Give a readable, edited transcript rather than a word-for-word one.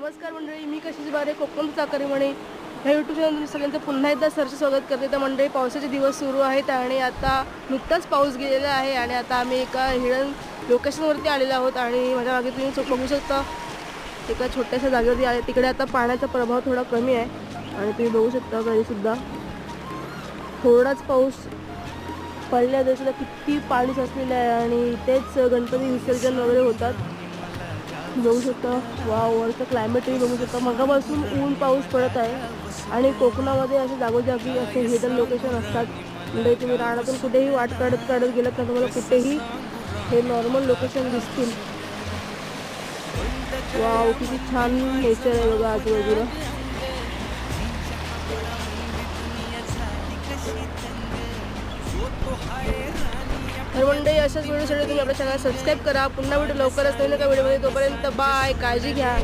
नमस्कार मंडळी, मी कशीच बारे कोकण चाकरी म्हणे ह्या यूट्यूब चॅनल सगळ्यांचं पुन्हा एकदा सरचे स्वागत करते. तर मंडळी, पावसाचे दिवस सुरू आहेत आणि आता नुकताच पाऊस गेलेला आहे आणि आता आम्ही एका हिडन लोकेशनवरती आलेलो आहोत. आणि माझ्या मागे तुम्ही बघू शकता एका छोट्याशा जागेवरती आहे. तिकडे आता पाण्याचा प्रभाव थोडा कमी आहे आणि तुम्ही बघू शकता तरीसुद्धा थोडाच पाऊस पडल्या तरीसुद्धा किती पाणी साचलेलं आहे आणि इथेच गणपती विसर्जन वगैरे होतात. बघू शकता वाव, वरचं क्लायमेटही बघू शकता. मगापासून ऊन पाऊस पडत आहे आणि कोकणामध्ये असे जागोजागी असे हिडन लोकेशन असतात. म्हणजे तुम्ही रानातून कुठेही वाट काढत काढत गेलात तर तुम्हाला कुठेही हे नॉर्मल लोकेशन दिसतील. वाव, किती छान नेचर आहे बघा आजूबाजूला. तर मंडळी, अशाच व्हिडिओसाठी तुम्ही आपल्या चॅनल सबस्क्राईब करा. पुन्हा व्हिडिओ लवकरच नवीन एका व्हिडिओमध्ये. तोपर्यंत बाय, काळजी घ्या.